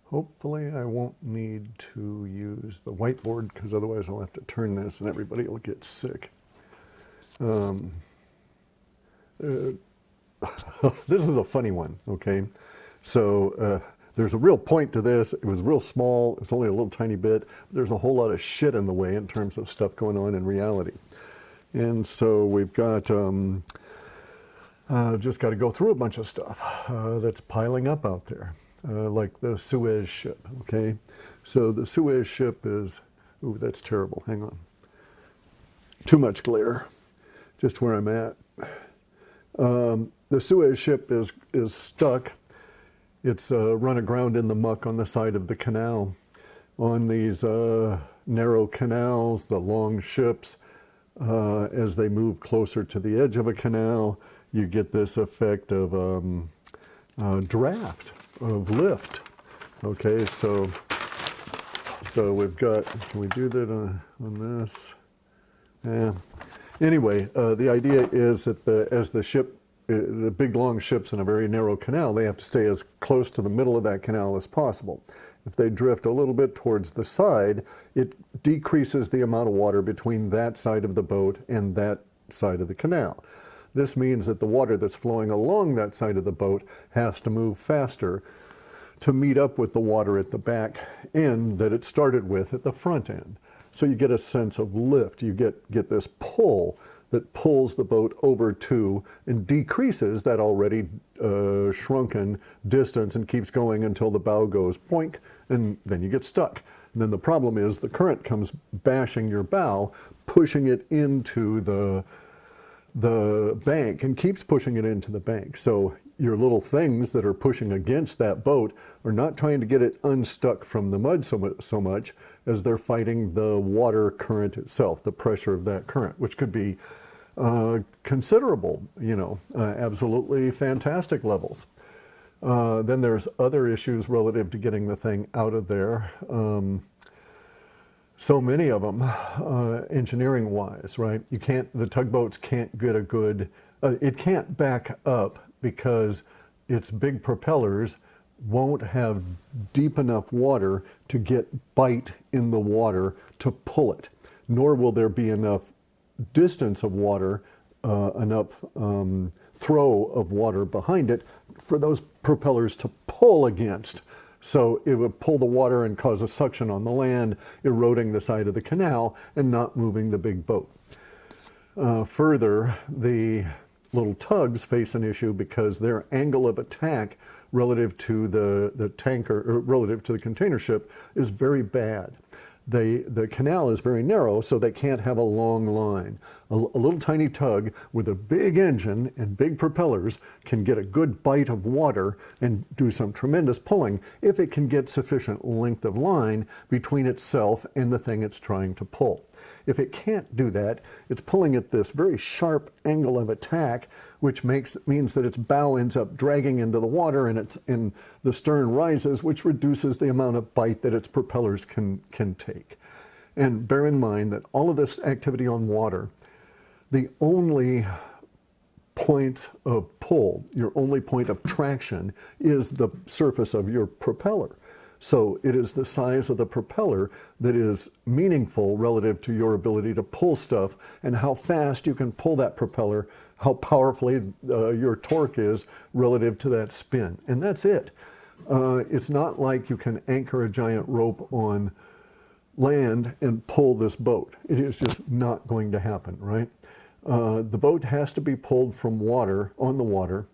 Hopefully I won't need to use the whiteboard because otherwise I'll have to turn this and everybody will get sick. This is a funny one, okay? So there's a real point to this. It was real small. It's only a little tiny bit. There's a whole lot of shit in the way in terms of stuff going on in reality. And so we've got, just got to go through a bunch of stuff that's piling up out there, like the Suez ship, okay? So the Suez ship is, ooh, that's terrible. Hang on. Too much glare, just where I'm at. The Suez ship is stuck. It's run aground in the muck on the side of the canal. On these narrow canals, the long ships, as they move closer to the edge of a canal, you get this effect of draft, of lift. Okay, so we've got, can we do that on this? Yeah. Anyway, the idea is that as the ship, the big long ships in a very narrow canal, they have to stay as close to the middle of that canal as possible. If they drift a little bit towards the side, it decreases the amount of water between that side of the boat and that side of the canal. This means that the water that's flowing along that side of the boat has to move faster to meet up with the water at the back end that it started with at the front end. So you get a sense of lift. You get this pull that pulls the boat over to and decreases that already shrunken distance and keeps going until the bow goes boink, and then you get stuck. And then the problem is the current comes bashing your bow, pushing it into the bank and keeps pushing it into the bank. So your little things that are pushing against that boat are not trying to get it unstuck from the mud so much as they're fighting the water current itself, the pressure of that current, which could be considerable, you know, absolutely fantastic levels. Then there's other issues relative to getting the thing out of there. So many of them, engineering-wise, right? The tugboats can't get a good, it can't back up because its big propellers won't have deep enough water to get bite in the water to pull it, nor will there be enough distance of water, enough throw of water behind it for those propellers to pull against. So it would pull the water and cause a suction on the land, eroding the side of the canal and not moving the big boat. Further, the little tugs face an issue because their angle of attack relative to the tanker, or relative to the container ship, is very bad. The canal is very narrow, so they can't have a long line. A little tiny tug with a big engine and big propellers can get a good bite of water and do some tremendous pulling if it can get sufficient length of line between itself and the thing it's trying to pull. If it can't do that, it's pulling at this very sharp angle of attack, which means that its bow ends up dragging into the water and the stern rises, which reduces the amount of bite that its propellers can take. And bear in mind that all of this activity on water, the only point of pull, your only point of traction, is the surface of your propeller. So it is the size of the propeller that is meaningful relative to your ability to pull stuff and how fast you can pull that propeller, how powerfully your torque is relative to that spin. And that's it. It's not like you can anchor a giant rope on land and pull this boat. It is just not going to happen, right? The boat has to be pulled from water, on the water,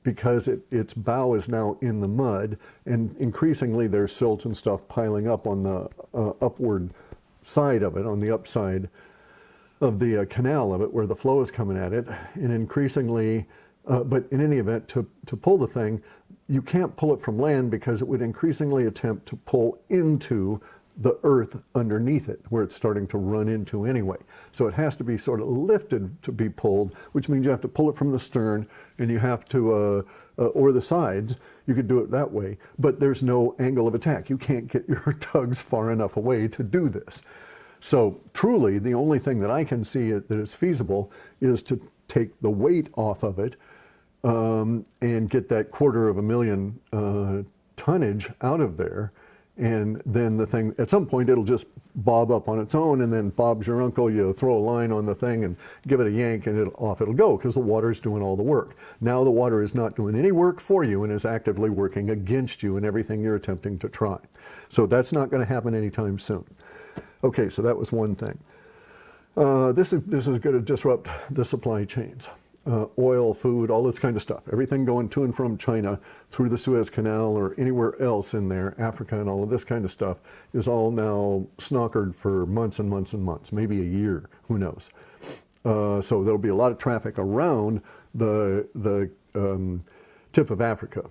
because its bow is now in the mud, and increasingly there's silt and stuff piling up on the upward side of it, on the upside of the canal of it, where the flow is coming at it, and increasingly, but in any event, to pull the thing, you can't pull it from land because it would increasingly attempt to pull into the earth underneath it, where it's starting to run into anyway. So it has to be sort of lifted to be pulled, which means you have to pull it from the stern, and you have to, or the sides, you could do it that way, but there's no angle of attack. You can't get your tugs far enough away to do this. So truly, the only thing that I can see that is feasible is to take the weight off of it and get that 250,000 tonnage out of there, and then the thing, at some point, it'll just bob up on its own, and then Bob's your uncle, you throw a line on the thing and give it a yank, and off it'll go, because the water's doing all the work. Now the water is not doing any work for you and is actively working against you in everything you're attempting to try. So that's not going to happen anytime soon. Okay, so that was one thing. This is going to disrupt the supply chains. Oil, food, all this kind of stuff. Everything going to and from China through the Suez Canal or anywhere else in there, Africa and all of this kind of stuff, is all now snockered for months and months and months, maybe a year, who knows. So there'll be a lot of traffic around the tip of Africa.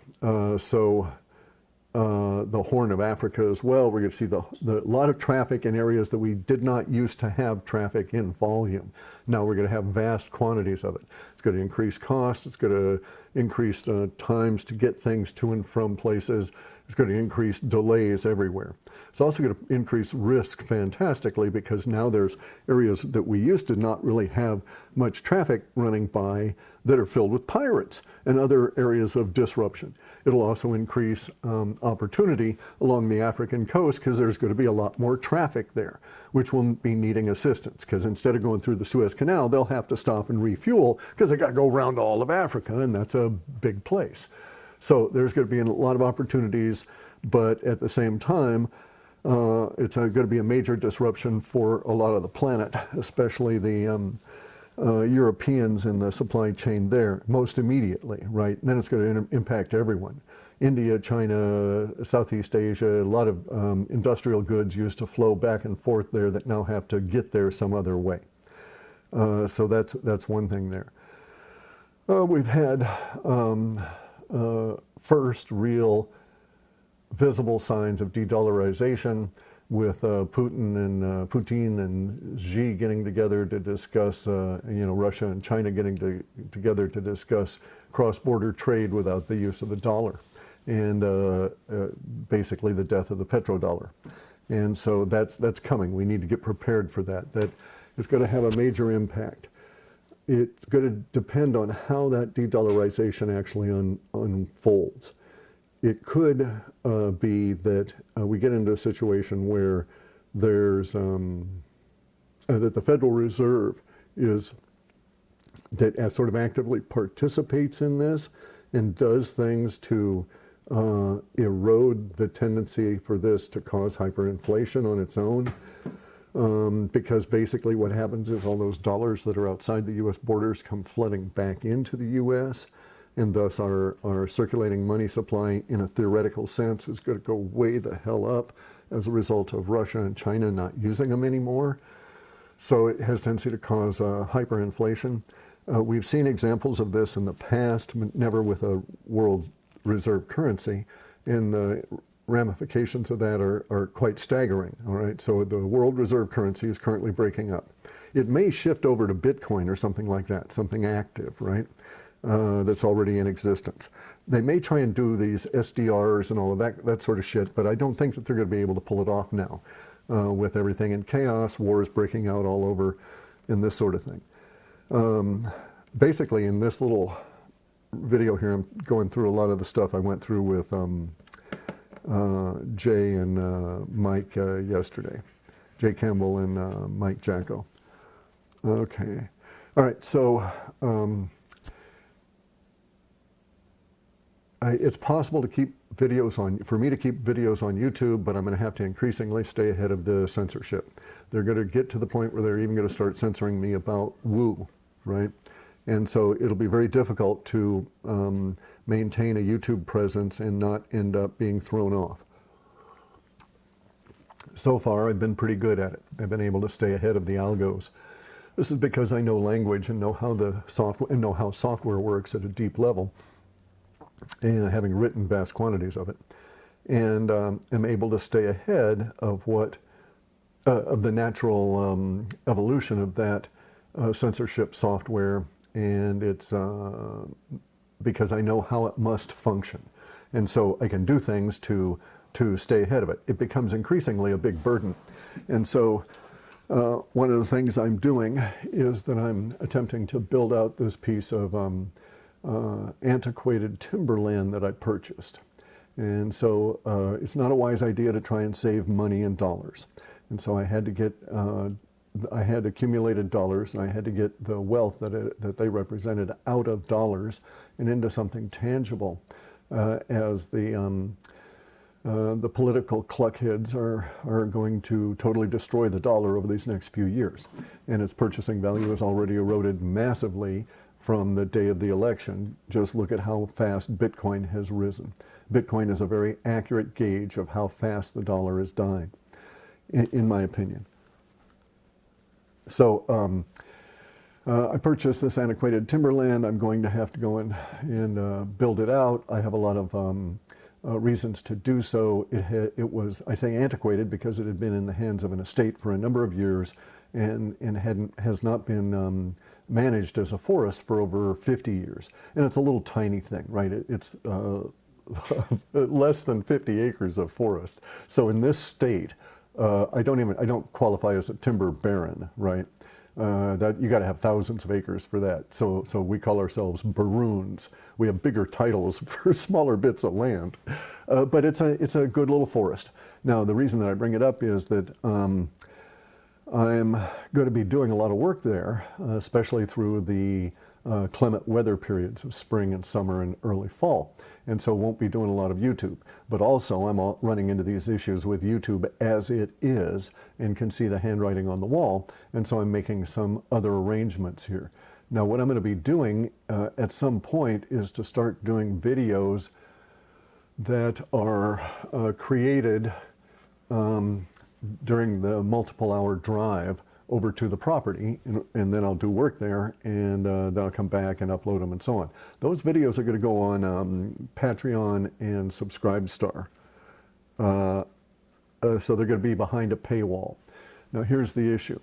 The Horn of Africa as well. We're going to see the lot of traffic in areas that we did not used to have traffic in volume. Now we're going to have vast quantities of it. It's going to increase cost. It's going to increase times to get things to and from places. It's going to increase delays everywhere. It's also going to increase risk fantastically, because now there's areas that we used to not really have much traffic running by that are filled with pirates and other areas of disruption. It'll also increase opportunity along the African coast, because there's going to be a lot more traffic there, which will be needing assistance, because instead of going through the Suez Canal, they'll have to stop and refuel, because they got to go around all of Africa, and that's a big place. So there's going to be a lot of opportunities, but at the same time, it's going to be a major disruption for a lot of the planet, especially the Europeans in the supply chain there, most immediately, right? And then it's going to impact everyone. India, China, Southeast Asia, a lot of industrial goods used to flow back and forth there that now have to get there some other way. So that's one thing there. We've had first real visible signs of de-dollarization, with Putin and Xi getting together to discuss, Russia and China getting together to discuss cross-border trade without the use of the dollar, and basically the death of the petrodollar. And so that's coming. We need to get prepared for that. That is going to have a major impact. It's going to depend on how that de-dollarization actually unfolds. It could be that we get into a situation where there's that the Federal Reserve sort of actively participates in this and does things to erode the tendency for this to cause hyperinflation on its own. Because basically what happens is all those dollars that are outside the U.S. borders come flooding back into the U.S., and thus our circulating money supply, in a theoretical sense, is going to go way the hell up as a result of Russia and China not using them anymore. So it has a tendency to cause hyperinflation. We've seen examples of this in the past, never with a world reserve currency, and the ramifications of that are quite staggering. All right, so the world reserve currency is currently breaking up. It may shift over to Bitcoin or something like that, something active, right? That's already in existence. They may try and do these SDRs and all of that sort of shit, but I don't think that they're going to be able to pull it off now with everything in chaos, wars breaking out all over, and this sort of thing. Basically, in this little video here, I'm going through a lot of the stuff I went through with Jay and Mike yesterday. Jay Campbell and Mike Jacko. Okay. All right, so it's possible to keep for me to keep videos on YouTube, but I'm going to have to increasingly stay ahead of the censorship. They're going to get to the point where they're even going to start censoring me about woo, right? And so it'll be very difficult to maintain a YouTube presence and not end up being thrown off. So far, I've been pretty good at it. I've been able to stay ahead of the algos. This is because I know language and know how how software works at a deep level, and having written vast quantities of it, and am able to stay ahead of of the natural evolution of that censorship software, and it's because I know how it must function, and so I can do things to stay ahead of it. It becomes increasingly a big burden, and so one of the things I'm doing is that I'm attempting to build out this piece of antiquated timberland that I purchased. And so it's not a wise idea to try and save money in dollars. And so I had to get, I had accumulated dollars, and I had to get the wealth that they represented out of dollars and into something tangible, as the political cluckheads are going to totally destroy the dollar over these next few years. And its purchasing value has already eroded massively from the day of the election. Just look at how fast Bitcoin has risen. Bitcoin is a very accurate gauge of how fast the dollar is dying, in my opinion. So I purchased this antiquated timberland. I'm going to have to go in and build it out. I have a lot of reasons to do so. It was, I say antiquated because it had been in the hands of an estate for a number of years and has not been managed as a forest for over 50 years. And it's a little tiny thing, right? It's less than 50 acres of forest. So in this state, I don't qualify as a timber baron, right? That you got to have thousands of acres for that. So we call ourselves baroons. We have bigger titles for smaller bits of land, but it's a good little forest. Now the reason that I bring it up is that I'm going to be doing a lot of work there, especially through the clement weather periods of spring and summer and early fall. And so won't be doing a lot of YouTube. But also I'm running into these issues with YouTube as it is and can see the handwriting on the wall. And so I'm making some other arrangements here. Now what I'm going to be doing at some point is to start doing videos that are created during the multiple hour drive over to the property, and then I'll do work there, and then I'll come back and upload them and so on. Those videos are going to go on Patreon and Subscribestar. So they're going to be behind a paywall. Now here's the issue.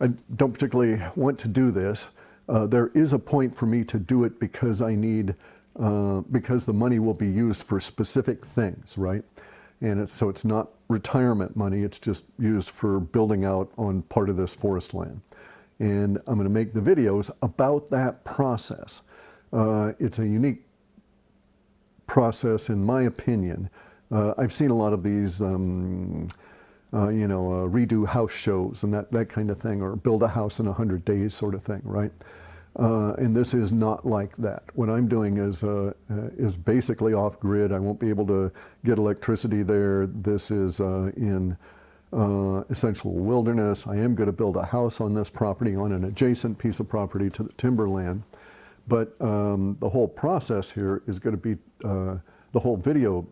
I don't particularly want to do this. There is a point for me to do it because I need, because the money will be used for specific things, right? And so it's not retirement money, it's just used for building out on part of this forest land. And I'm going to make the videos about that process. It's a unique process in my opinion. I've seen a lot of these, redo house shows and that kind of thing, or build a house in 100 days sort of thing, right? And this is not like that. What I'm doing is basically off-grid. I won't be able to get electricity there. This is in essential wilderness. I am going to build a house on this property, on an adjacent piece of property to the timberland. But the whole process here is going to be, the whole video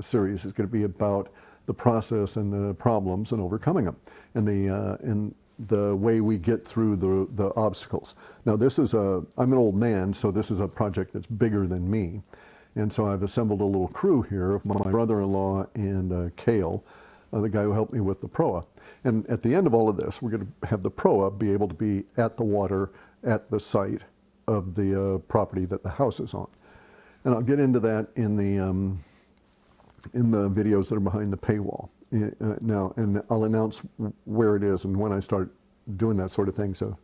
series is going to be about the process and the problems and overcoming them, and the way we get through the obstacles. Now this is I'm an old man, so this is a project that's bigger than me. And so I've assembled a little crew here of my brother-in-law and Cale, the guy who helped me with the proa. And at the end of all of this, we're going to have the proa be able to be at the water at the site of the property that the house is on. And I'll get into that in the videos that are behind the paywall. Now, and I'll announce where it is and when I start doing that sort of thing. So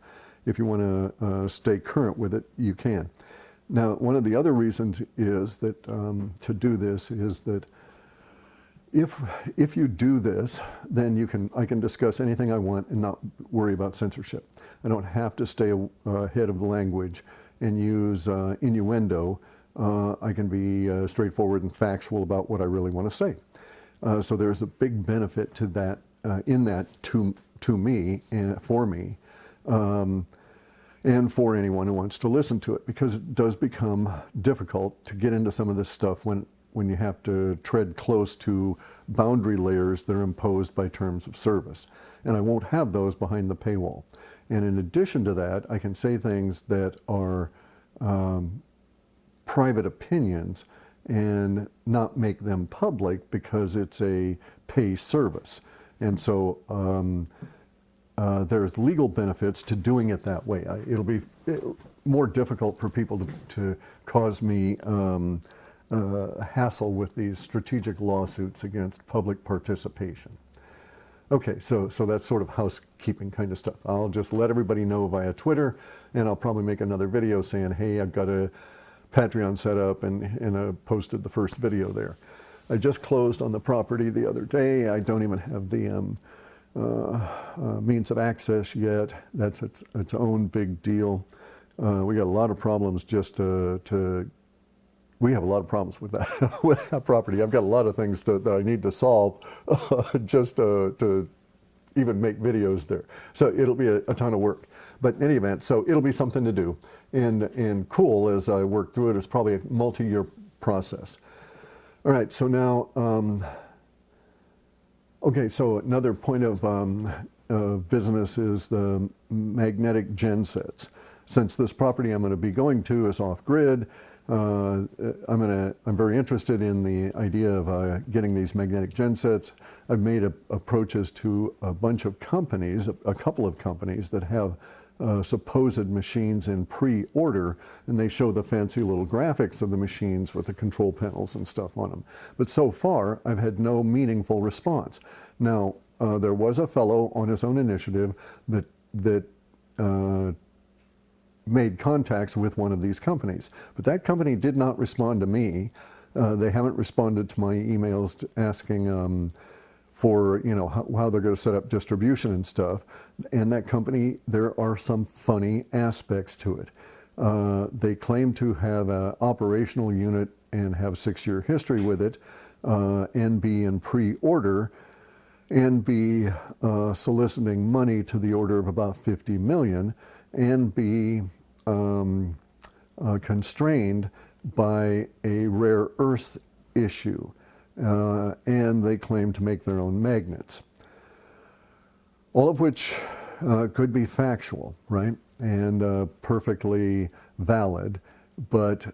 if you want to stay current with it, you can. Now, one of the other reasons is that to do this is that if you do this, then I can discuss anything I want and not worry about censorship. I don't have to stay ahead of the language and use innuendo. I can be straightforward and factual about what I really want to say. So there's a big benefit to that, in that to me and for me, and for anyone who wants to listen to it, because it does become difficult to get into some of this stuff when you have to tread close to boundary layers that are imposed by terms of service. And I won't have those behind the paywall. And in addition to that, I can say things that are private opinions and not make them public because it's a pay service. And so there's legal benefits to doing it that way. It'll be more difficult for people to cause me hassle with these strategic lawsuits against public participation. Okay, so that's sort of housekeeping kind of stuff. I'll just let everybody know via Twitter, and I'll probably make another video saying, hey, I've got a Patreon set up, and I posted the first video there. I just closed on the property the other day. I don't even have the means of access yet. That's its own big deal. We got a lot of problems we have a lot of problems with that, with that property. I've got a lot of things that I need to solve just to even make videos there. So it'll be a ton of work. But in any event, so it'll be something to do. And cool, as I work through it, it's probably a multi-year process. All right, so now, okay, so another point of business is the magnetic gensets. Since this property I'm going to be going to is off-grid, I'm very interested in the idea of getting these magnetic gensets. I've made approaches to a bunch of companies, a couple of companies that have supposed machines in pre-order, and they show the fancy little graphics of the machines with the control panels and stuff on them. But so far, I've had no meaningful response. Now, there was a fellow on his own initiative that made contacts with one of these companies, but that company did not respond to me. They haven't responded to my emails asking for, you know, how they're going to set up distribution and stuff. And that company, there are some funny aspects to it. They claim to have an operational unit and have 6-year history with it, and be in pre-order, and be soliciting money to the order of about 50 million, and be constrained by a rare earth issue. And they claim to make their own magnets. All of which could be factual, right? And perfectly valid, but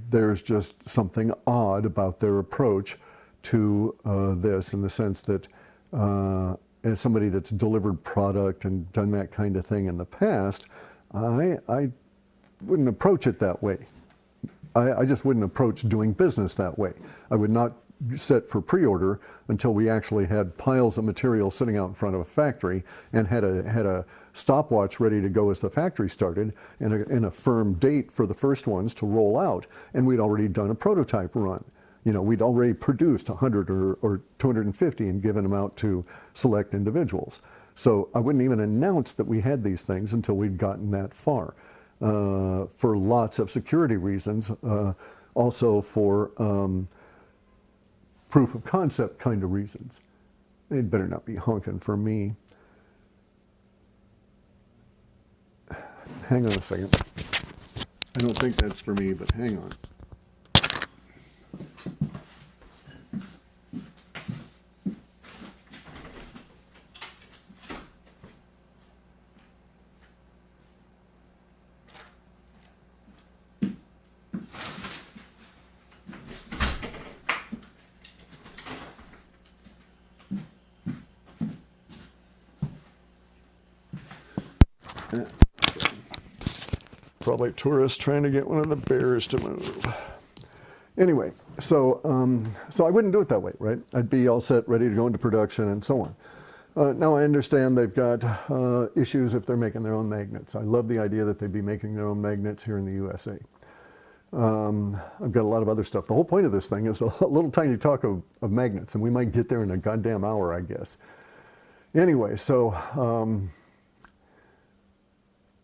there's just something odd about their approach to this, in the sense that as somebody that's delivered product and done that kind of thing in the past, I wouldn't approach it that way. I just wouldn't approach doing business that way. I would not set for pre-order until we actually had piles of material sitting out in front of a factory and had a stopwatch ready to go as the factory started, and a firm date for the first ones to roll out. And we'd already done a prototype run. You know, we'd already produced 100 or 250 and given them out to select individuals. So I wouldn't even announce that we had these things until we'd gotten that far, for lots of security reasons, also for proof of concept kind of reasons. They'd better not be honking for me. Hang on a second. I don't think that's for me, but hang on. Probably tourists trying to get one of the bears to move. Anyway, so I wouldn't do it that way, right? I'd be all set, ready to go into production and so on. Now I understand they've got issues if they're making their own magnets. I love the idea that they'd be making their own magnets here in the USA. I've got a lot of other stuff. The whole point of this thing is a little tiny talk of magnets, and we might get there in a goddamn hour, I guess. Anyway, so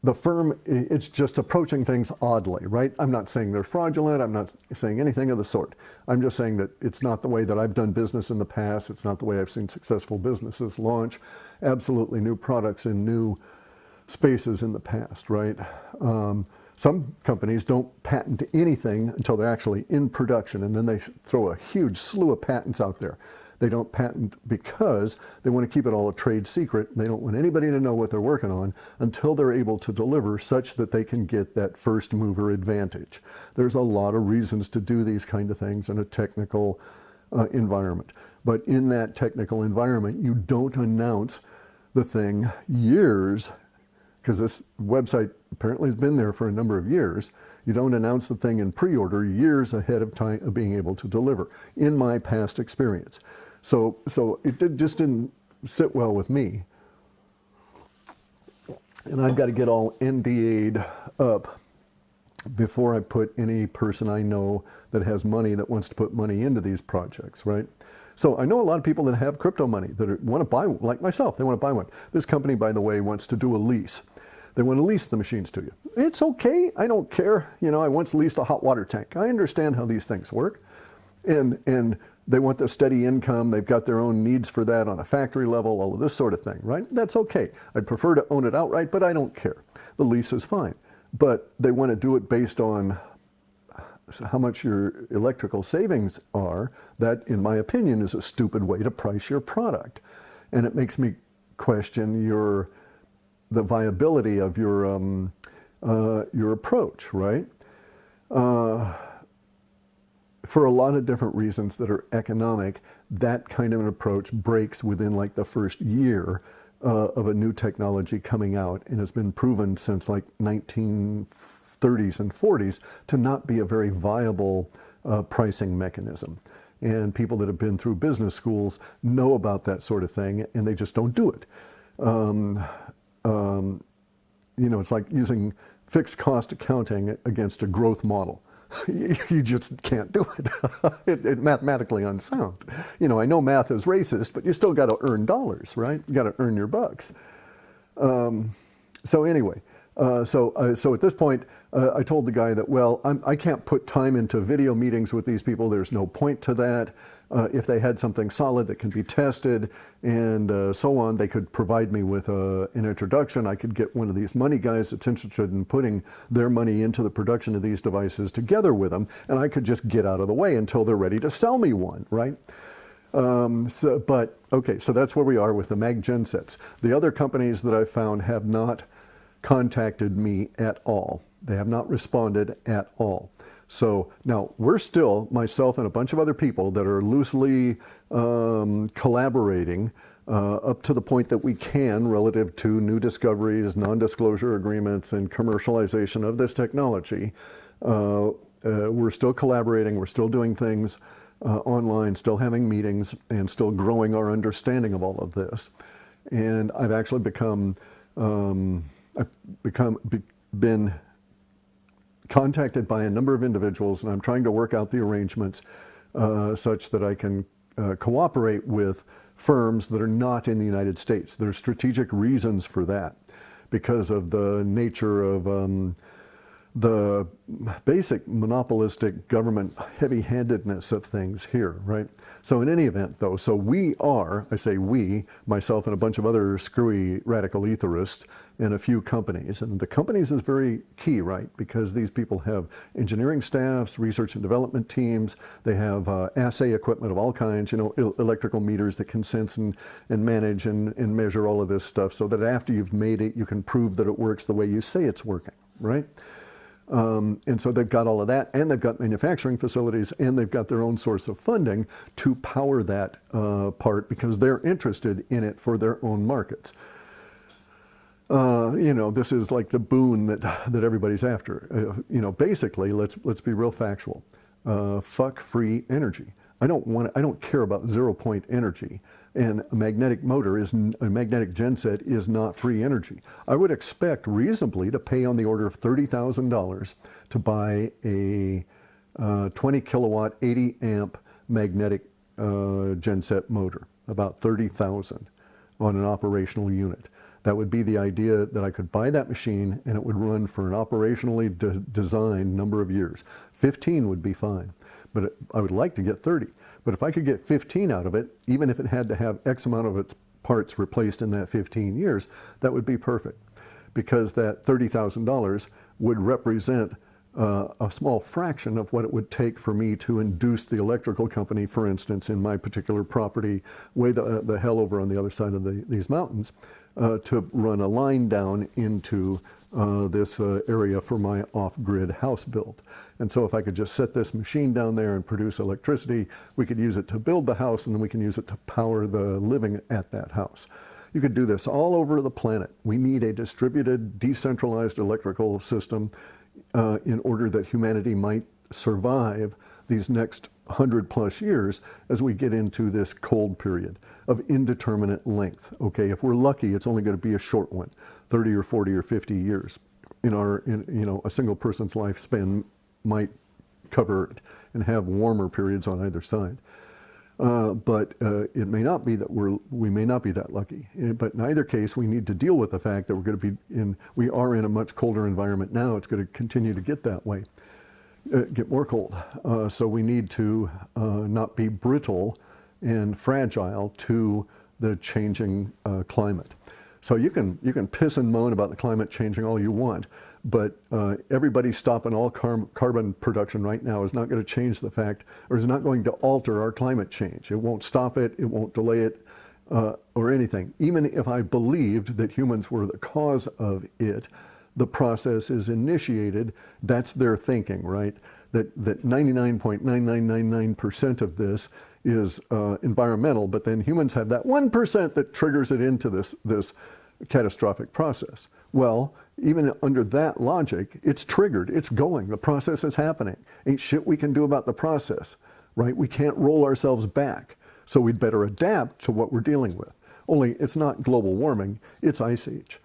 the firm, it's just approaching things oddly, right? I'm not saying they're fraudulent. I'm not saying anything of the sort. I'm just saying that it's not the way that I've done business in the past. It's not the way I've seen successful businesses launch absolutely new products in new spaces in the past, right? Some companies don't patent anything until they're actually in production, and then they throw a huge slew of patents out there. They don't patent because they want to keep it all a trade secret. They don't want anybody to know what they're working on until they're able to deliver such that they can get that first mover advantage. There's a lot of reasons to do these kind of things in a technical environment. But in that technical environment, you don't announce the thing years, because this website apparently has been there for a number of years. You don't announce the thing in pre-order years ahead of time of being able to deliver, in my past experience. So it just didn't sit well with me. And I've got to get all NDA'd up before I put any person I know that has money that wants to put money into these projects, right? So I know a lot of people that have crypto money that want to buy, like myself, they want to buy one. This company, by the way, wants to do a lease. They want to lease the machines to you. It's okay, I don't care. You know, I once leased a hot water tank. I understand how these things work. And they want the steady income. They've got their own needs for that on a factory level, all of this sort of thing, right? That's okay. I'd prefer to own it outright, but I don't care. The lease is fine. But they want to do it based on how much your electrical savings are. That, in my opinion, is a stupid way to price your product. And it makes me question the viability of your approach, right? For a lot of different reasons that are economic, that kind of an approach breaks within like the first year of a new technology coming out, and has been proven since like 1930s and 40s to not be a very viable pricing mechanism. And people that have been through business schools know about that sort of thing, and they just don't do it. You know, it's like using fixed cost accounting against a growth model. You just can't do it. It's mathematically unsound. You know, I know math is racist, but you still got to earn dollars, right? You got to earn your bucks. So anyway, so at this point, I told the guy that, well, I can't put time into video meetings with these people. There's no point to that. If they had something solid that can be tested and so on, they could provide me with an introduction. I could get one of these money guys that's interested in putting their money into the production of these devices together with them, and I could just get out of the way until they're ready to sell me one, right? Okay, so that's where we are with the mag gensets. The other companies that I've found have not contacted me at all. They have not responded at all. So now we're still, myself and a bunch of other people that are loosely collaborating up to the point that we can relative to new discoveries, non-disclosure agreements, and commercialization of this technology. We're still collaborating, we're still doing things online, still having meetings, and still growing our understanding of all of this. And I've actually been contacted by a number of individuals, and I'm trying to work out the arrangements such that I can cooperate with firms that are not in the United States. There's strategic reasons for that because of the nature of the basic monopolistic government heavy-handedness of things here, right? So in any event, though, so we are, I say we, myself and a bunch of other screwy radical etherists and a few companies, and the companies is very key, right? Because these people have engineering staffs, research and development teams, they have assay equipment of all kinds, you know, electrical meters that can sense and manage and measure all of this stuff so that after you've made it, you can prove that it works the way you say it's working, right? And so they've got all of that, and they've got manufacturing facilities, and they've got their own source of funding to power that part because they're interested in it for their own markets. You know, this is like the boon that everybody's after. You know, basically, let's be real factual. Fuck free energy. I don't care about 0-point energy. And a magnetic genset is not free energy. I would expect reasonably to pay on the order of $30,000 to buy a 20 kilowatt, 80 amp magnetic genset motor, about $30,000 on an operational unit. That would be the idea that I could buy that machine and it would run for an operationally designed number of years. 15 would be fine, but I would like to get 30. But if I could get 15 out of it, even if it had to have X amount of its parts replaced in that 15 years, that would be perfect. Because that $30,000 would represent a small fraction of what it would take for me to induce the electrical company, for instance, in my particular property, way the hell over on the other side of these mountains, to run a line down into this area for my off-grid house build. And so if I could just set this machine down there and produce electricity, we could use it to build the house, and then we can use it to power the living at that house. You could do this all over the planet. We need a distributed, decentralized electrical system in order that humanity might survive these next 100+ years as we get into this cold period of indeterminate length. Okay, if we're lucky, it's only going to be a short one, 30 or 40 or 50 years. a single person's lifespan might cover it and have warmer periods on either side. But it may not be that we may not be that lucky. But in either case, we need to deal with the fact that we are in a much colder environment now. It's going to continue to get that way, get more cold. So we need to not be brittle and fragile to the changing climate. So you can piss and moan about the climate changing all you want, but everybody stopping all carbon production right now is not going to change the fact, or is not going to alter our climate change. It won't stop it, it won't delay it, or anything. Even if I believed that humans were the cause of it, the process is initiated. That's their thinking, right? That 99.9999% of this is environmental, but then humans have that 1% that triggers it into this catastrophic process. Well, even under that logic, it's triggered, it's going, the process is happening. Ain't shit we can do about the process, right? We can't roll ourselves back, so we'd better adapt to what we're dealing with. Only it's not global warming, it's ice age.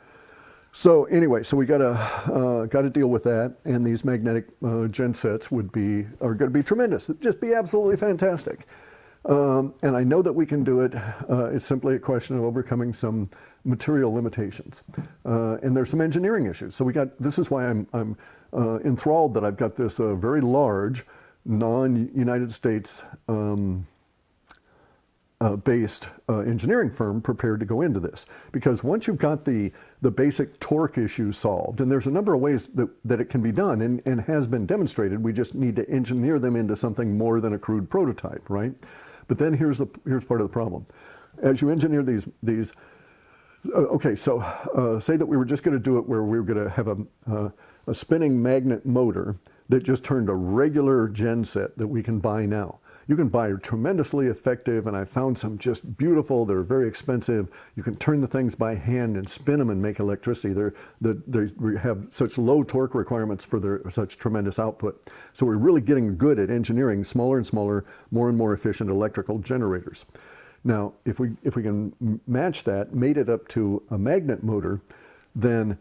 So anyway, so we gotta deal with that, and these magnetic gensets are going to be tremendous. It'd just be absolutely fantastic. And I know that we can do it. It's simply a question of overcoming some material limitations. And there's some engineering issues. So this is why I'm enthralled that I've got this very large, non-United States based engineering firm prepared to go into this. Because once you've got the basic torque issue solved, and there's a number of ways that it can be done and has been demonstrated, we just need to engineer them into something more than a crude prototype, right? But then here's part of the problem. As you engineer these okay, so say that we were just going to do it where we were going to have a spinning magnet motor that just turned a regular genset that we can buy now. You can buy tremendously effective, and I found some just beautiful. They're very expensive. You can turn the things by hand and spin them and make electricity. They have such low torque requirements for such tremendous output. So we're really getting good at engineering smaller and smaller, more and more efficient electrical generators. Now, if we can match that, mate it up to a magnet motor, then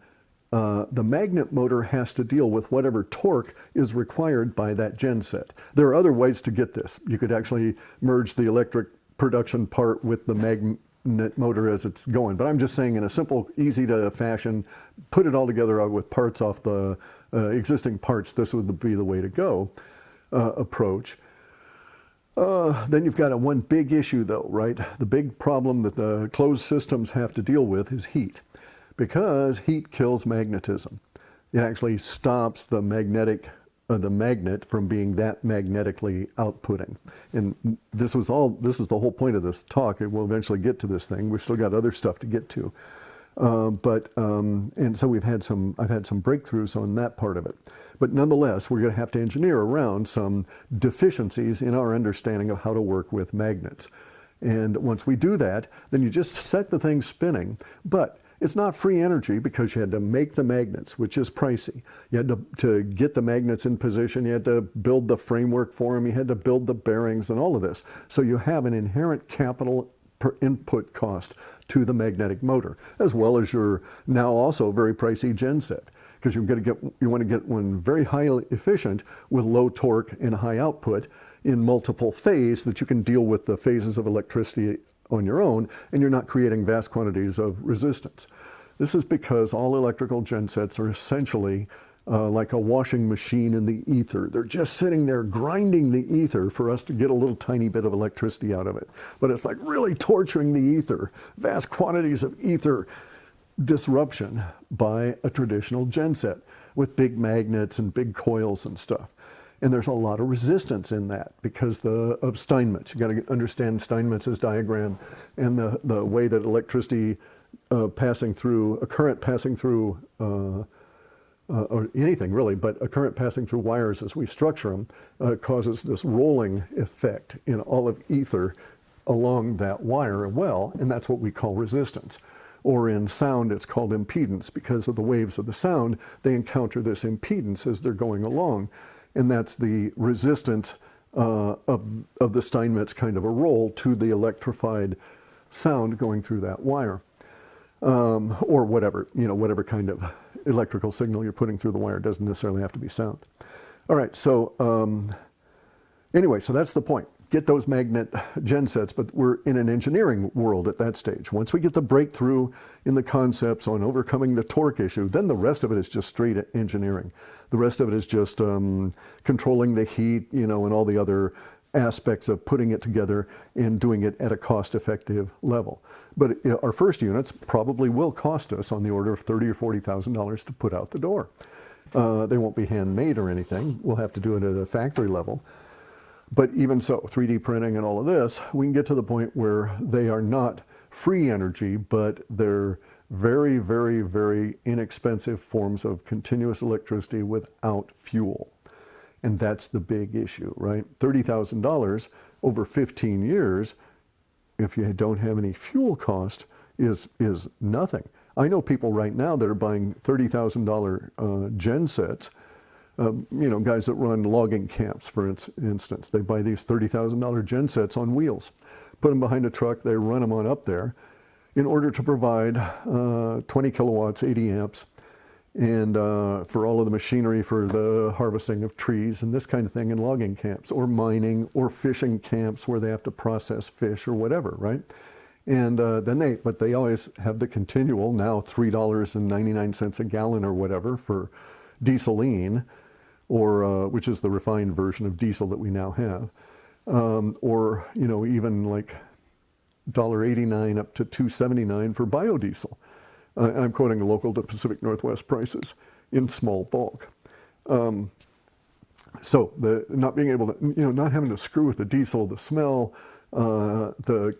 the magnet motor has to deal with whatever torque is required by that genset. There are other ways to get this. You could actually merge the electric production part with the magnet motor as it's going. But I'm just saying, in a simple, easy to fashion, put it all together with parts off the existing parts, this would be the way to go approach. Then you've got one big issue though, right? The big problem that the closed systems have to deal with is heat. Because heat kills magnetism. It actually stops the magnet from being that magnetically outputting. And this is the whole point of this talk. We'll eventually get to this thing. We've still got other stuff to get to. And so I've had some breakthroughs on that part of it. But nonetheless, we're going to have to engineer around some deficiencies in our understanding of how to work with magnets. And once we do that, then you just set the thing spinning. But it's not free energy, because you had to make the magnets, which is pricey. You had to get the magnets in position. You had to build the framework for them. You had to build the bearings and all of this. So you have an inherent capital per input cost to the magnetic motor, as well as your now also very pricey genset, because you want to get one very highly efficient with low torque and high output in multiple phase, that you can deal with the phases of electricity on your own, and you're not creating vast quantities of resistance. This is because all electrical gensets are essentially like a washing machine in the ether. They're just sitting there grinding the ether for us to get a little tiny bit of electricity out of it. But it's like really torturing the ether, vast quantities of ether disruption by a traditional genset with big magnets and big coils and stuff. And there's a lot of resistance in that because of Steinmetz. You got to understand Steinmetz's diagram and the way that electricity passing through, a current passing through, or anything really, but a current passing through wires as we structure them causes this rolling effect in all of ether along that wire well, and that's what we call resistance. Or in sound, it's called impedance. Because of the waves of the sound, they encounter this impedance as they're going along. And that's the resistance of the Steinmetz kind of a roll to the electrified sound going through that wire, or whatever kind of electrical signal you're putting through the wire. It doesn't necessarily have to be sound. All right, so anyway, so that's the point. Get those magnet gensets, but we're in an engineering world at that stage. Once we get the breakthrough in the concepts on overcoming the torque issue, then the rest of it is just straight engineering. The rest of it is just controlling the heat, and all the other aspects of putting it together and doing it at a cost-effective level. But our first units probably will cost us on the order of $30,000 or $40,000 to put out the door. They won't be handmade or anything. We'll have to do it at a factory level. But even so, 3D printing and all of this, we can get to the point where they are not free energy, but they're very, very, very inexpensive forms of continuous electricity without fuel. And that's the big issue, right? $30,000 over 15 years, if you don't have any fuel cost, is nothing. I know people right now that are buying $30,000 gensets. Guys that run logging camps, for instance, they buy these $30,000 gensets on wheels, put them behind a truck, they run them on up there in order to provide 20 kilowatts, 80 amps, and for all of the machinery for the harvesting of trees and this kind of thing in logging camps, or mining, or fishing camps where they have to process fish or whatever, right? And but they always have the continual, now $3.99 a gallon or whatever for dieseline, or which is the refined version of diesel that we now have, or even like $1.89 up to $2.79 for biodiesel. And I'm quoting the local to Pacific Northwest prices in small bulk. So the not being able to, not having to screw with the diesel, the smell, the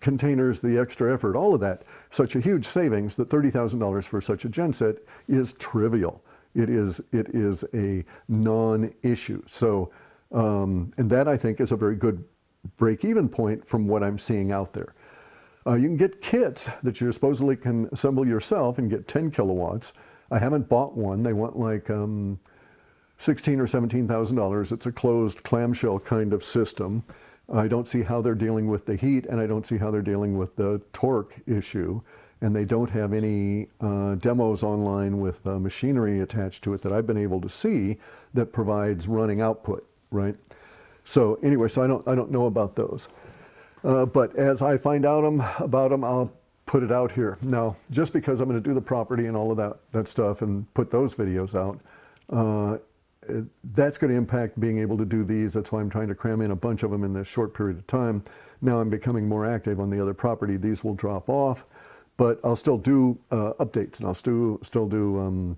containers, the extra effort, all of that, such a huge savings that $30,000 for such a genset is trivial. It is a non-issue. So, and that I think is a very good break-even point from what I'm seeing out there. You can get kits that you supposedly can assemble yourself and get 10 kilowatts. I haven't bought one. They want like $16,000 or $17,000. It's a closed clamshell kind of system. I don't see how they're dealing with the heat, and I don't see how they're dealing with the torque issue. And they don't have any demos online with machinery attached to it that I've been able to see that provides running output, right? So anyway, so I don't know about those. But as I find out about them, I'll put it out here. Now, just because I'm going to do the property and all of that stuff and put those videos out, that's going to impact being able to do these. That's why I'm trying to cram in a bunch of them in this short period of time. Now I'm becoming more active on the other property. These will drop off. But I'll still do updates, and I'll still do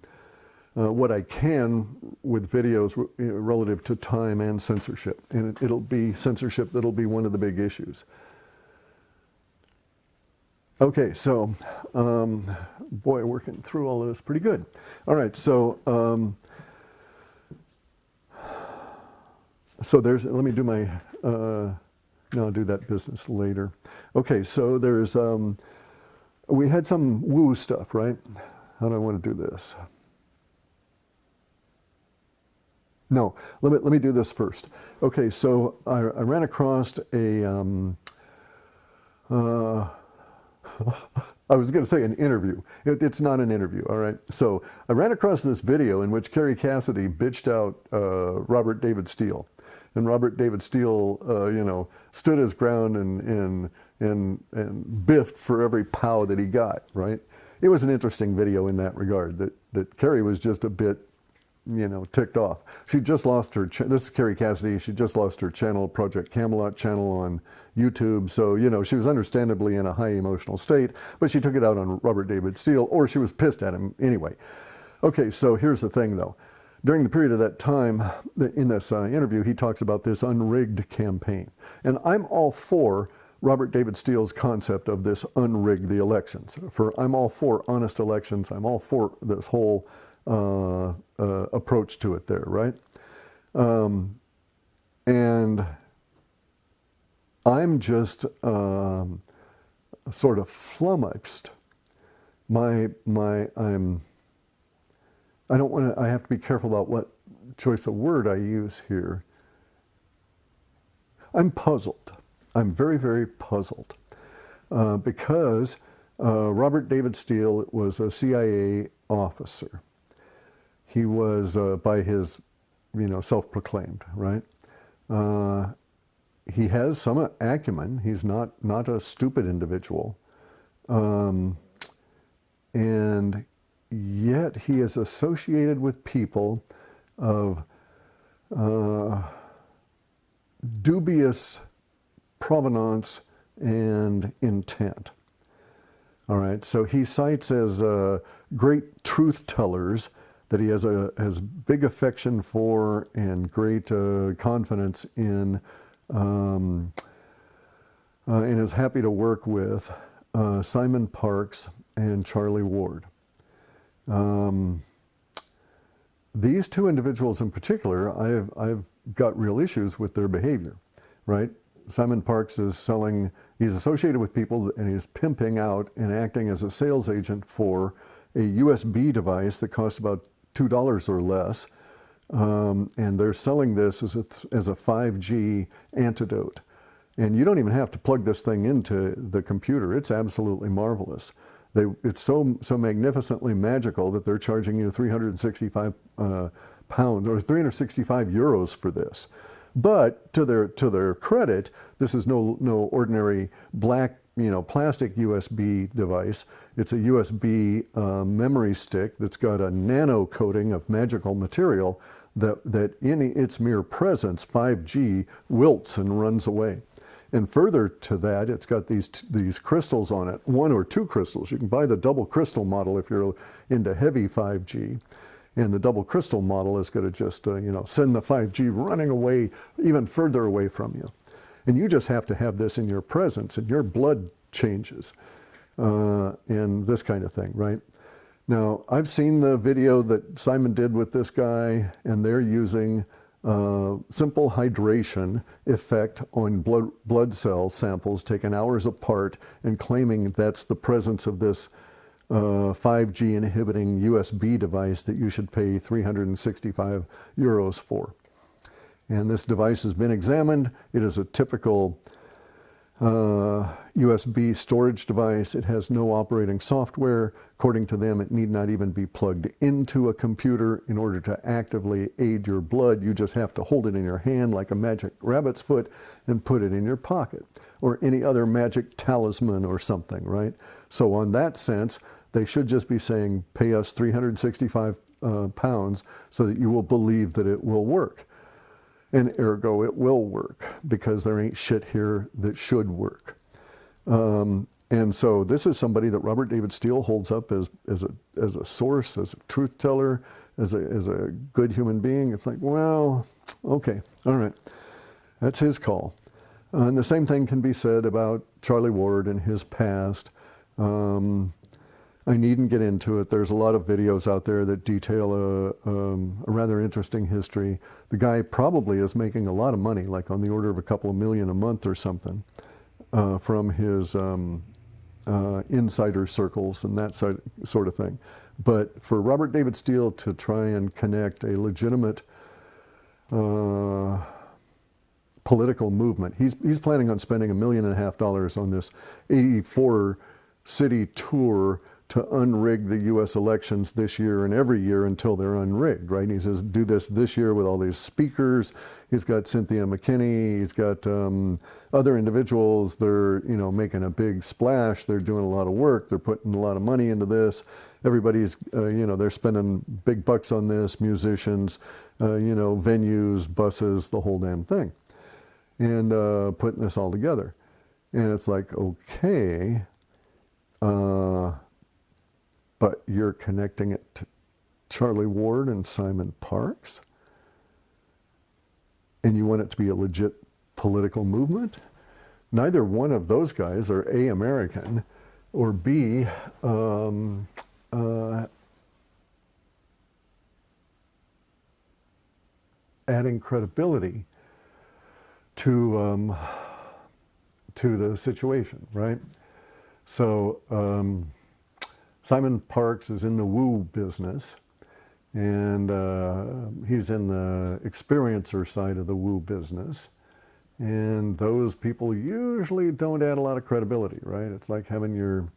what I can with videos relative to time and censorship. And it'll be censorship that'll be one of the big issues. Okay, so, boy, working through all of this pretty good. All right, so there's, let me do my, no, I'll do that business later. Okay, so there's, we had some woo stuff, right? How do I want to do this? No, let me do this first. Okay, so I ran across a, I was going to say an interview. It's not an interview, all right? So I ran across this video in which Kerry Cassidy bitched out Robert David Steele. And Robert David Steele, stood his ground and biffed for every pow that he got, right? It was an interesting video in that regard, that Kerry was just a bit, ticked off. She just lost her, this is Kerry Cassidy, she just lost her channel, Project Camelot channel on YouTube, so, she was understandably in a high emotional state, but she took it out on Robert David Steele, or she was pissed at him anyway. Okay, so here's the thing though. During the period of that time, in this interview, he talks about this unrigged campaign. And I'm all for Robert David Steele's concept of this unrig the elections. I'm all for honest elections. I'm all for this whole approach to it there, right? And I'm just sort of flummoxed. I don't want to, I have to be careful about what choice of word I use here. I'm puzzled. I'm very, very puzzled because Robert David Steele was a CIA officer. He was, by his, self-proclaimed, right? He has some acumen. He's not a stupid individual. And yet he is associated with people of dubious provenance and intent. All right, so he cites as great truth tellers that he has big affection for and great confidence in, and is happy to work with Simon Parkes and Charlie Ward. These two individuals in particular, I've got real issues with their behavior, right? Simon Parkes is he's associated with people and he's pimping out and acting as a sales agent for a USB device that costs about $2 or less. And they're selling this as a 5G antidote. And you don't even have to plug this thing into the computer. It's absolutely marvelous. It's so magnificently magical that they're charging you 365 pounds or 365 euros for this. But to their credit, this is no ordinary black plastic USB device. It's a USB memory stick that's got a nano coating of magical material that in its mere presence, 5G wilts and runs away. And further to that, it's got these crystals on it, 1 or 2 crystals. You can buy the double crystal model if you're into heavy 5G. And the double crystal model is going to just, send the 5G running away, even further away from you. And you just have to have this in your presence, and your blood changes, and this kind of thing, right? Now, I've seen the video that Simon did with this guy, and they're using simple hydration effect on blood cell samples taken hours apart and claiming that's the presence of this 5G inhibiting USB device that you should pay 365 euros for. And this device has been examined. It is a typical USB storage device. It has no operating software. According to them, it need not even be plugged into a computer in order to actively aid your blood. You just have to hold it in your hand like a magic rabbit's foot and put it in your pocket, or any other magic talisman or something, right? So on that sense, they should just be saying, pay us 365 pounds so that you will believe that it will work. And ergo, it will work, because there ain't shit here that should work. And so this is somebody that Robert David Steele holds up as a source, as a truth teller, as a good human being. It's like, well, okay, all right, that's his call. And the same thing can be said about Charlie Ward and his past. I needn't get into it. There's a lot of videos out there that detail a rather interesting history. The guy probably is making a lot of money, like on the order of a couple of million a month or something, from his insider circles and that sort of thing. But for Robert David Steele to try and connect a legitimate political movement, he's planning on spending $1.5 million on this 84-city tour to unrig the U.S. elections this year and every year until they're unrigged, right? And he says, do this year with all these speakers. He's got Cynthia McKinney. He's got other individuals. They're, making a big splash. They're doing a lot of work. They're putting a lot of money into this. Everybody's, they're spending big bucks on this, musicians, venues, buses, the whole damn thing. And putting this all together. And it's like, okay, but you're connecting it to Charlie Ward and Simon Parkes? And you want it to be a legit political movement? Neither one of those guys are A, American, or B, adding credibility to the situation, right? So Simon Parkes is in the woo business, and he's in the experiencer side of the woo business. And those people usually don't add a lot of credibility, right? It's like having your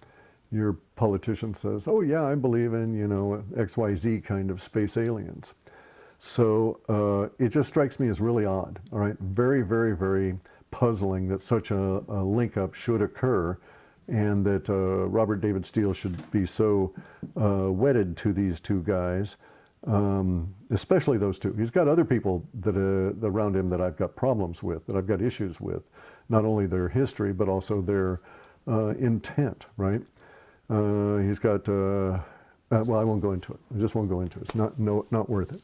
your politician says, oh yeah, I believe in, you know, XYZ kind of space aliens. So it just strikes me as really odd, all right? Very, very, very puzzling that such a link-up should occur, and that Robert David Steele should be so wedded to these two guys, especially those two. He's got other people that around him that I've got problems with, that I've got issues with, not only their history, but also their intent, right? He's got, well, I won't go into it. I just won't go into it. It's not worth it.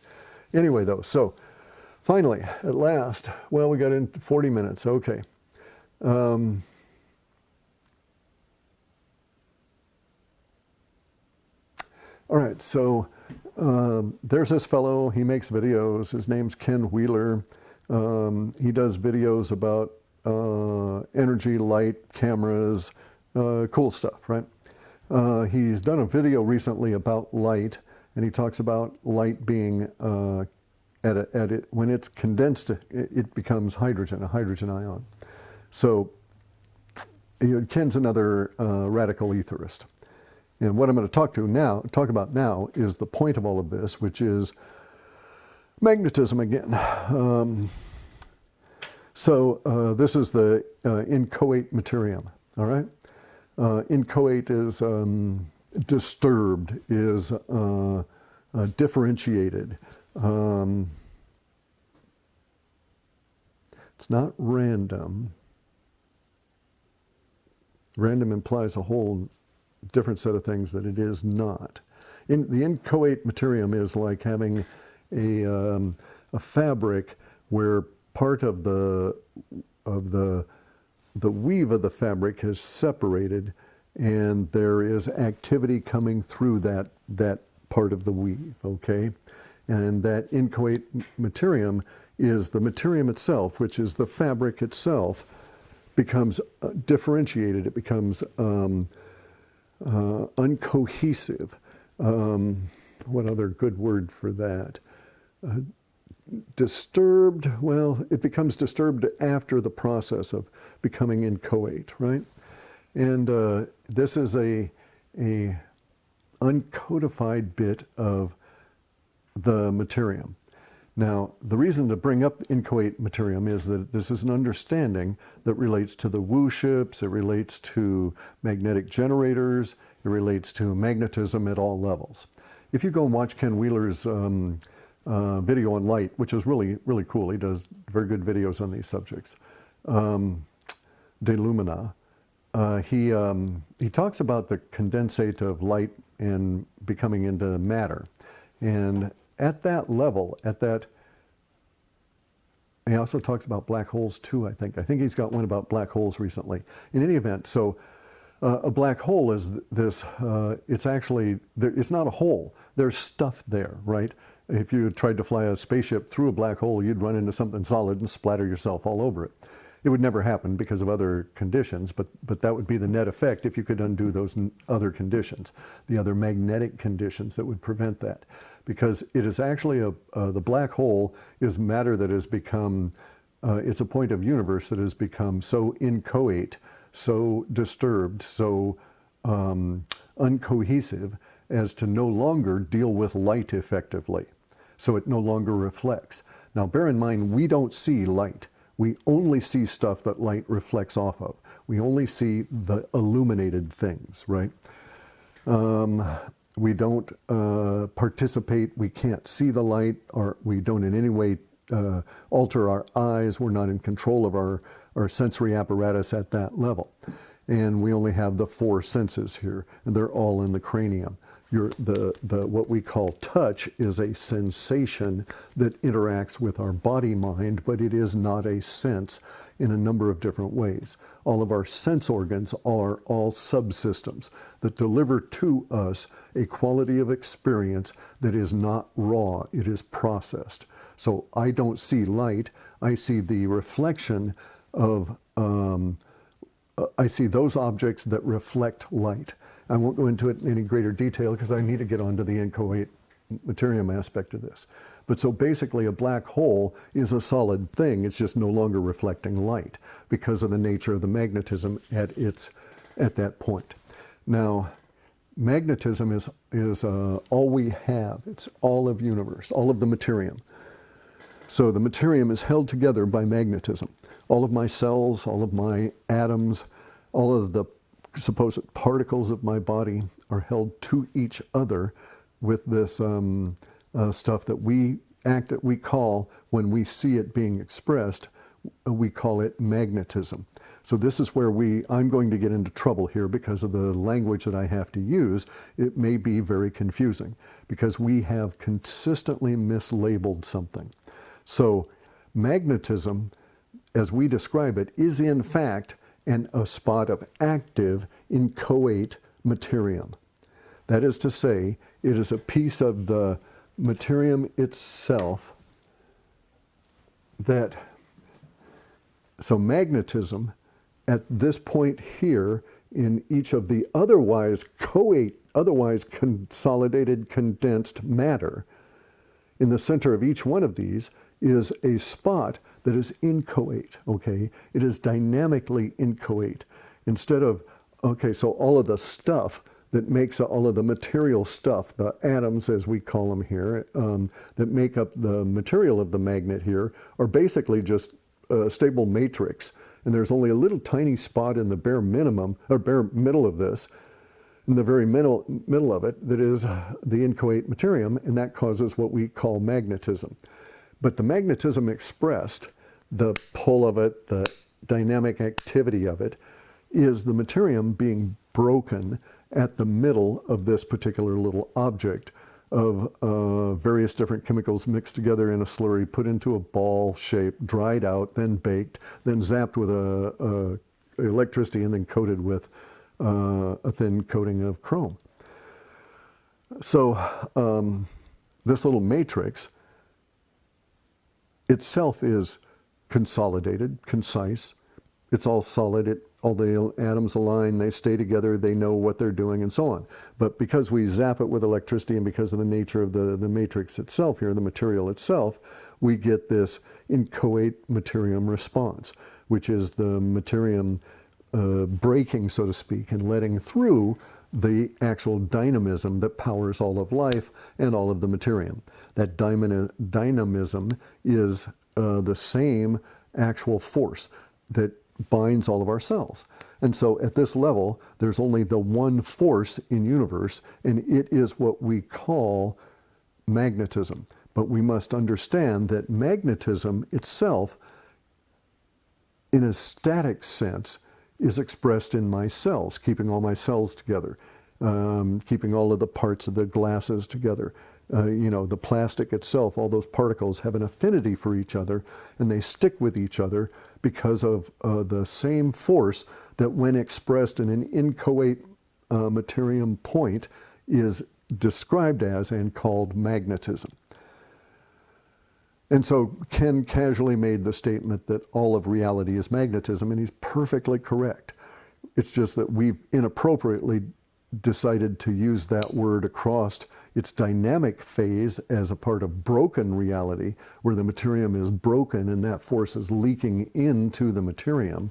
Anyway, though, so finally, at last, well, we got in 40 minutes. Okay. All right, so there's this fellow. He makes videos. His name's Ken Wheeler. He does videos about energy, light, cameras, cool stuff, right? He's done a video recently about light, and he talks about light being, when it's condensed, it becomes hydrogen, a hydrogen ion. So Ken's another radical etherist. And what I'm going to talk about now is the point of all of this, which is magnetism again. This is the Inchoate Matterium, all right? Inchoate is disturbed, is differentiated. It's not random. Random implies a whole different set of things that it is not. The Inchoate Matterium is like having a fabric where part of the weave of the fabric has separated, and there is activity coming through that part of the weave, okay? And that Inchoate Matterium is the materium itself, which is the fabric itself, becomes differentiated. It becomes uncohesive. What other good word for that? Disturbed, well, it becomes disturbed after the process of becoming inchoate, right? And this is a uncodified bit of the materium. Now, the reason to bring up Inchoate Matterium is that this is an understanding that relates to the woo ships, it relates to magnetic generators, it relates to magnetism at all levels. If you go and watch Ken Wheeler's video on light, which is really, really cool, he does very good videos on these subjects, De Lumina, he talks about the condensate of light and becoming into matter. And at that level, he also talks about black holes too, I think. I think he's got one about black holes recently. In any event, so a black hole is this, it's actually, it's not a hole. There's stuff there, right? If you tried to fly a spaceship through a black hole, you'd run into something solid and splatter yourself all over it. It would never happen because of other conditions, but that would be the net effect if you could undo those other conditions, the other magnetic conditions that would prevent that. Because it is actually the black hole is matter that has become, it's a point of universe that has become so inchoate, so disturbed, so uncohesive as to no longer deal with light effectively. So it no longer reflects. Now bear in mind, we don't see light. We only see stuff that light reflects off of. We only see the illuminated things, right? We don't participate, we can't see the light, or we don't in any way alter our eyes. We're not in control of our sensory apparatus at that level. And we only have the four senses here, and they're all in the cranium. What we call touch is a sensation that interacts with our body mind, but it is not a sense in a number of different ways. All of our sense organs are all subsystems that deliver to us a quality of experience that is not raw, it is processed. So I don't see light, I see the reflection of, I see those objects that reflect light. I won't go into it in any greater detail because I need to get onto the Inchoate Matterium aspect of this. But so basically a black hole is a solid thing, it's just no longer reflecting light because of the nature of the magnetism at that point. Now, magnetism is all we have. It's all of universe, all of the materium. So the materium is held together by magnetism. All of my cells, all of my atoms, all of the supposed particles of my body are held to each other with this stuff that we call, when we see it being expressed, we call it magnetism. So this is where I'm going to get into trouble here because of the language that I have to use. It may be very confusing because we have consistently mislabeled something. So magnetism, as we describe it, is in fact a spot of active inchoate materium. That is to say, it is a piece of the materium itself so magnetism at this point here in each of the otherwise consolidated condensed matter, in the center of each one of these is a spot that is inchoate, okay? It is dynamically inchoate. Instead of, okay, so all of the stuff that makes all of the material stuff, the atoms as we call them here, that make up the material of the magnet here, are basically just a stable matrix. And there's only a little tiny spot in the bare minimum, or bare middle of this, in the very middle of it, that is the inchoate materium, and that causes what we call magnetism. But the magnetism expressed, the pull of it, the dynamic activity of it, is the materium being broken at the middle of this particular little object of various different chemicals mixed together in a slurry, put into a ball shape, dried out, then baked, then zapped with electricity, and then coated with a thin coating of chrome. So this little matrix itself is consolidated, concise. It's all solid. All the atoms align, they stay together, they know what they're doing, and so on. But because we zap it with electricity and because of the nature of the matrix itself here, the material itself, we get this inchoate materium response, which is the materium breaking, so to speak, and letting through the actual dynamism that powers all of life and all of the materium. That dynamism is the same actual force that binds all of our cells. And so at this level, there's only the one force in universe, and it is what we call magnetism. But we must understand that magnetism itself, in a static sense, is expressed in my cells, keeping all my cells together, keeping all of the parts of the glasses together. The plastic itself, all those particles have an affinity for each other, and they stick with each other because of the same force that, when expressed in an inchoate materium point, is described as and called magnetism. And so Ken casually made the statement that all of reality is magnetism, and he's perfectly correct. It's just that we've inappropriately decided to use that word across its dynamic phase as a part of broken reality, where the materium is broken and that force is leaking into the materium.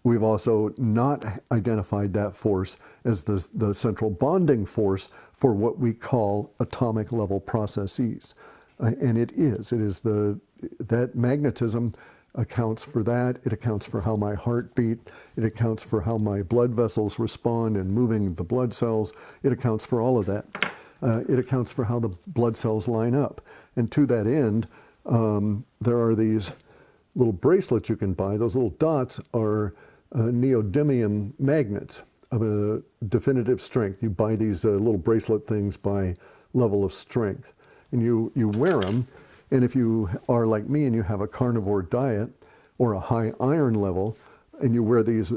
We've also not identified that force as the central bonding force for what we call atomic level processes. And it is that magnetism accounts for that. It accounts for how my heart beat. It accounts for how my blood vessels respond in moving the blood cells. It accounts for all of that. It accounts for how the blood cells line up. And to that end, there are these little bracelets you can buy. Those little dots are neodymium magnets of a definitive strength. You buy these little bracelet things by level of strength. And you wear them. And if you are like me and you have a carnivore diet or a high iron level, and you wear these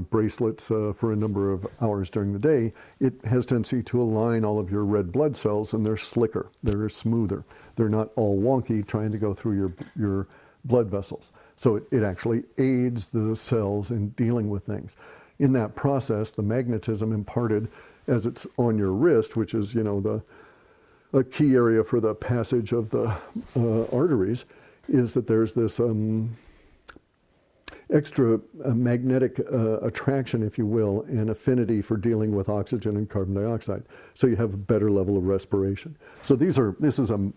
bracelets for a number of hours during the day, it has tendency to align all of your red blood cells, and they're slicker, they're smoother. They're not all wonky trying to go through your blood vessels. So it actually aids the cells in dealing with things. In that process, the magnetism imparted as it's on your wrist, which is, a key area for the passage of the arteries, is that there's this, extra magnetic attraction, if you will, and affinity for dealing with oxygen and carbon dioxide. So you have a better level of respiration. So this is a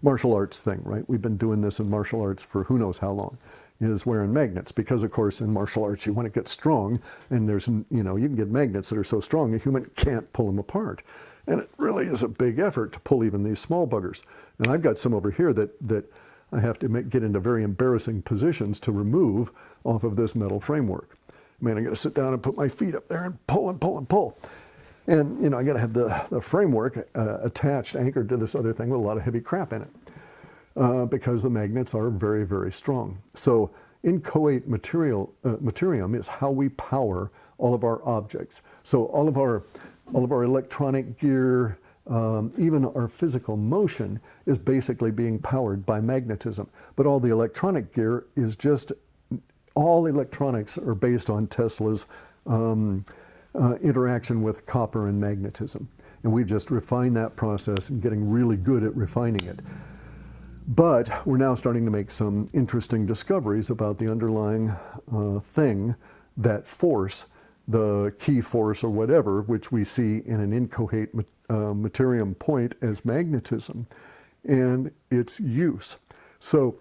martial arts thing, right? We've been doing this in martial arts for who knows how long, is wearing magnets, because of course in martial arts you want to get strong, and there's, you can get magnets that are so strong a human can't pull them apart. And it really is a big effort to pull even these small buggers. And I've got some over here that I have to get into very embarrassing positions to remove off of this metal framework. Man, I got to sit down and put my feet up there and pull and pull and pull. And, I got to have the framework attached, anchored to this other thing with a lot of heavy crap in it, because the magnets are very, very strong. So Inchoate Matterium is how we power all of our objects. So all of our electronic gear, even our physical motion is basically being powered by magnetism. But all the electronic gear is just, all electronics are based on Tesla's interaction with copper and magnetism. And we've just refined that process and getting really good at refining it. But we're now starting to make some interesting discoveries about the underlying thing, that force, the key force or whatever, which we see in an inchoate Matterium point as magnetism, and its use. So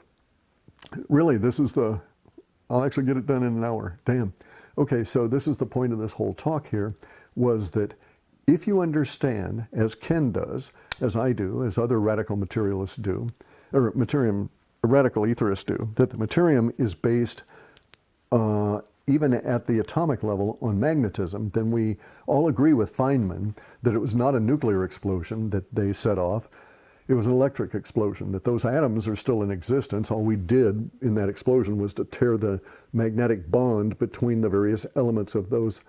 really, this is I'll actually get it done in an hour, damn. Okay, so this is the point of this whole talk here, was that if you understand, as Ken does, as I do, as other radical materialists do, or radical etherists do, that the Matterium is based even at the atomic level on magnetism, then we all agree with Feynman that it was not a nuclear explosion that they set off. It was an electric explosion, that those atoms are still in existence. All we did in that explosion was to tear the magnetic bond between the various elements of those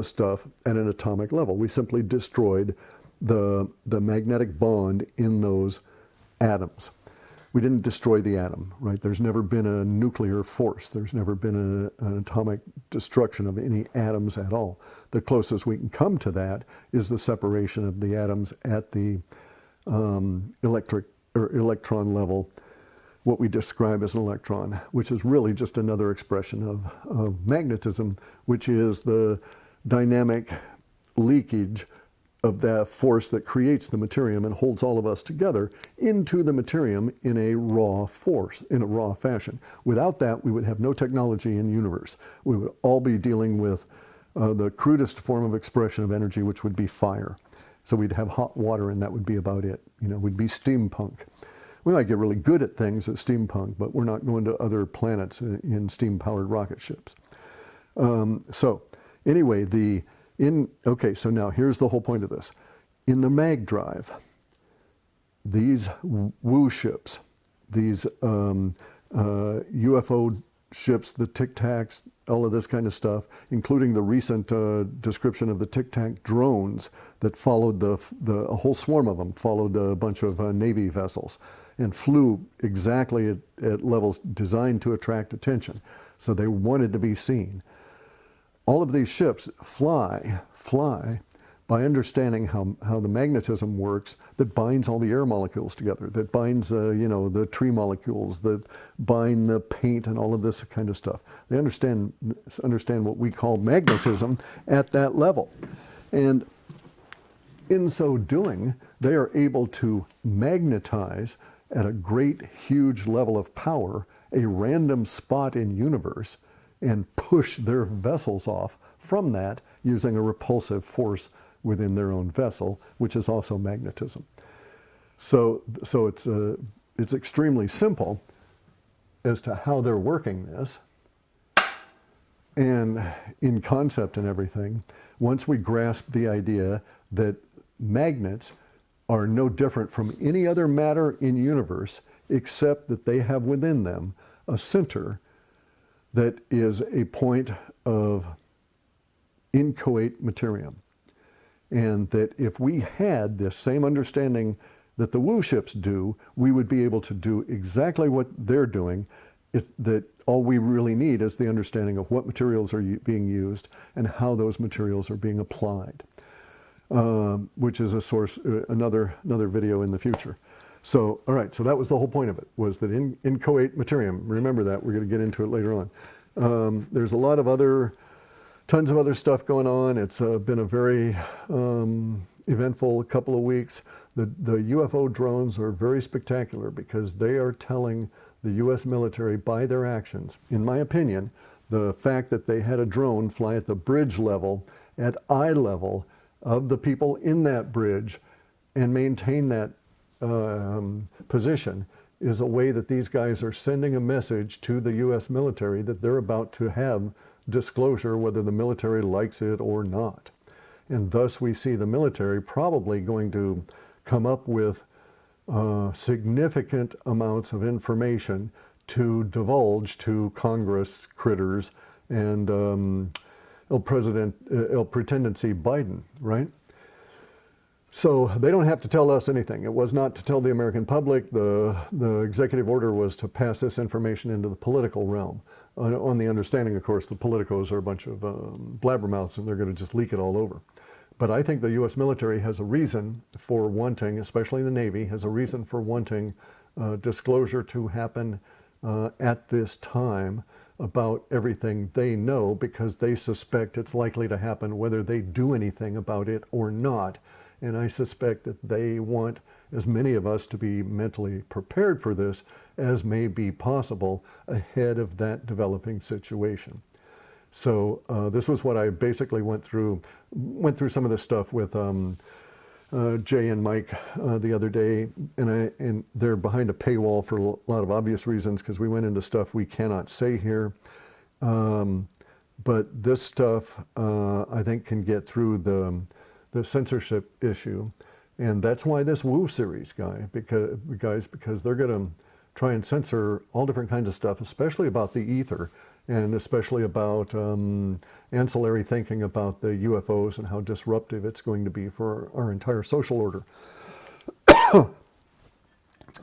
stuff at an atomic level. We simply destroyed the magnetic bond in those atoms. We didn't destroy the atom, right? There's never been a nuclear force. There's never been an atomic destruction of any atoms at all. The closest we can come to that is the separation of the atoms at the electric or electron level, what we describe as an electron, which is really just another expression of magnetism, which is the dynamic leakage of that force that creates the Matterium and holds all of us together into the Matterium in a raw force, in a raw fashion. Without that, we would have no technology in the universe. We would all be dealing with the crudest form of expression of energy, which would be fire. So we'd have hot water, and that would be about it. We'd be steampunk. We might get really good at things at steampunk, but we're not going to other planets in steam-powered rocket ships. So anyway, okay, so now here's the whole point of this. In the mag drive, these woo ships, these UFO ships, the TicTacs, all of this kind of stuff, including the recent description of the TicTac drones that followed a whole swarm of them, followed a bunch of Navy vessels and flew exactly at levels designed to attract attention. So they wanted to be seen. All of these ships fly by understanding how the magnetism works that binds all the air molecules together, that binds the tree molecules, that bind the paint and all of this kind of stuff. They understand what we call magnetism at that level. And in so doing, they are able to magnetize at a great, huge level of power a random spot in universe and push their vessels off from that using a repulsive force within their own vessel, which is also magnetism. So it's extremely simple as to how they're working this. And in concept and everything, once we grasp the idea that magnets are no different from any other matter in universe, except that they have within them a center that is a point of inchoate Matterium. And that if we had this same understanding that the woo ships do, we would be able to do exactly what they're doing. That all we really need is the understanding of what materials are being used and how those materials are being applied, which is a source, another video in the future. So, all right, so that was the whole point of it, was that inchoate Matterium, remember that, we're going to get into it later on. There's a lot of tons of other stuff going on. It's been a very eventful couple of weeks. The UFO drones are very spectacular because they are telling the U.S. military by their actions. In my opinion, the fact that they had a drone fly at the bridge level, at eye level of the people in that bridge and maintain that position is a way that these guys are sending a message to the U.S. military that they're about to have disclosure whether the military likes it or not. And thus we see the military probably going to come up with significant amounts of information to divulge to Congress critters and El Pretendency Biden, right? So they don't have to tell us anything. It was not to tell the American public. The executive order was to pass this information into the political realm. On the understanding, of course, the politicos are a bunch of blabbermouths and they're going to just leak it all over. But I think the U.S. military has a reason for wanting, especially the Navy, has a reason for wanting disclosure to happen at this time about everything they know because they suspect it's likely to happen whether they do anything about it or not. And I suspect that they want as many of us to be mentally prepared for this as may be possible ahead of that developing situation. So this was what I basically went through some of this stuff with Jay and Mike the other day, and they're behind a paywall for a lot of obvious reasons because we went into stuff we cannot say here. But this stuff I think can get through the censorship issue, and that's why this Woo series, because they're going to try and censor all different kinds of stuff, especially about the ether, and especially about ancillary thinking about the UFOs and how disruptive it's going to be for our entire social order.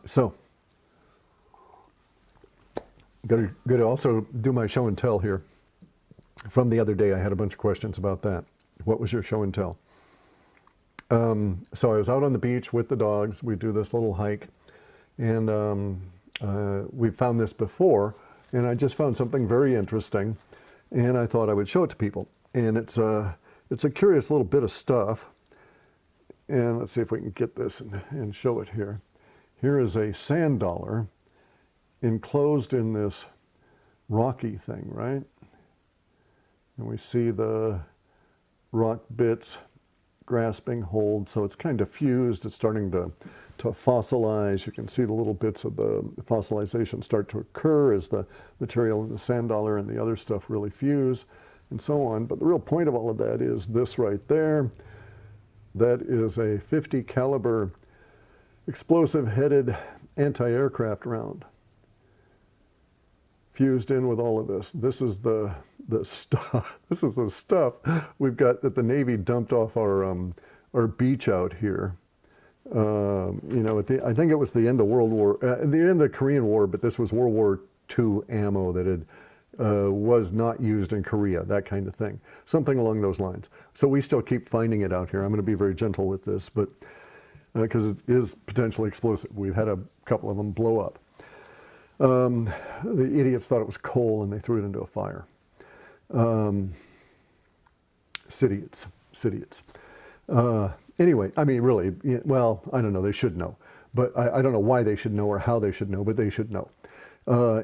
So, got to also do my show and tell here. From the other day, I had a bunch of questions about that. What was your show and tell? So I was out on the beach with the dogs. We do this little hike, and we found this before, and I just found something very interesting, and I thought I would show it to people. And it's a curious little bit of stuff. And let's see if we can get this and show it here. Here is a sand dollar enclosed in this rocky thing, right? And we see the rock bits grasping hold, so it's kind of fused. It's starting to fossilize. You can see the little bits of the fossilization start to occur as the material in the sand dollar and the other stuff really fuse, and so on. But the real point of all of that is this right there. That is a 50 caliber explosive-headed anti-aircraft round fused in with all of this. This is the stuff. This is the stuff we've got that the Navy dumped off our beach out here. You know, I think it was the end of the end of the Korean War, but this was World War II ammo that had was not used in Korea, that kind of thing, something along those lines. So we still keep finding it out here. I'm going to be very gentle with this, but because it is potentially explosive. We've had a couple of them blow up. The idiots thought it was coal and they threw it into a fire. Idiots. Anyway, I mean, really, well, I don't know, they should know. But I don't know why they should know or how they should know, but they should know.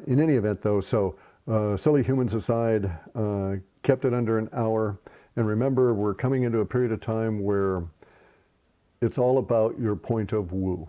In any event, though, so silly humans aside, kept it under an hour. And remember, we're coming into a period of time where it's all about your point of woo.